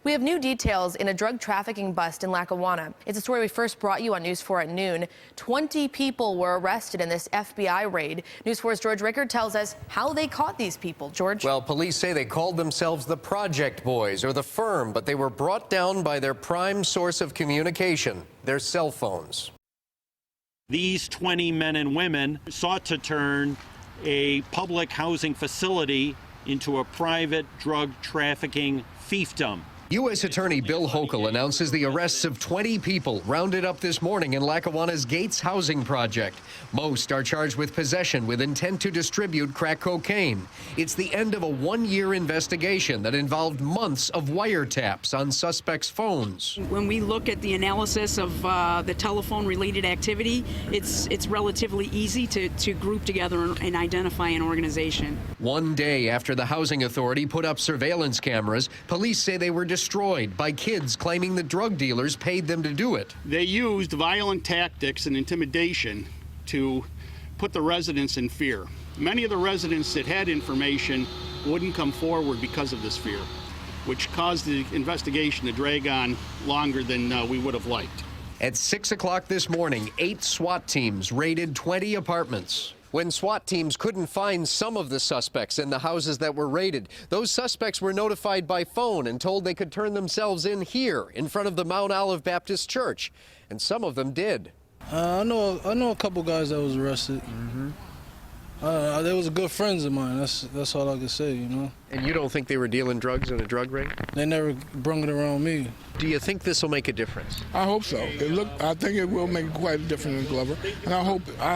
We have new details in a drug trafficking bust in Lackawanna. It's a story we first brought you on News 4 at noon. 20 people were arrested in this FBI raid. News 4's George Rickard tells us how they caught these people. George? Well, police say they called themselves the Project Boys or the Firm, but they were brought down by their prime source of communication, their cell phones. These 20 men and women sought to turn a public housing facility into a private drug trafficking fiefdom. U.S. Attorney Bill Hochul announces the arrests of 20 people rounded up this morning in Lackawanna's Gates housing project. Most are charged with possession with intent to distribute crack cocaine. It's the end of a one-year investigation that involved months of wiretaps on suspects' phones. When we look at the analysis of the telephone-related activity, it's relatively easy to group together and identify an organization. One day after the housing authority put up surveillance cameras, police say they were destroyed by kids claiming the drug dealers paid them to do it. They used violent tactics and intimidation to put the residents in fear. Many of the residents that had information wouldn't come forward because of this fear, which caused the investigation to drag on longer than we would have liked. At 6 o'clock this morning, 8 SWAT teams raided 20 apartments. When SWAT teams couldn't find some of the suspects in the houses that were raided, those suspects were notified by phone and told they could turn themselves in here in front of the Mount Olive Baptist Church. And some of them did. I know a couple guys that was arrested. They was good friends of mine. That's all I can say, you know. And you don't think they were dealing drugs in a drug raid? They never brung it around me. Do you think this will make a difference? I hope so. I think it will make quite a difference in Glover, and I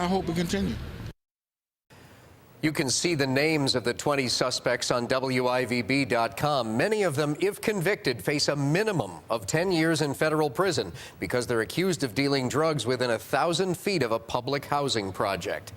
hope it continues. You can see the names of the 20 suspects on WIVB.com. Many of them, if convicted, face a minimum of 10 years in federal prison because they're accused of dealing drugs within 1,000 feet of a public housing project.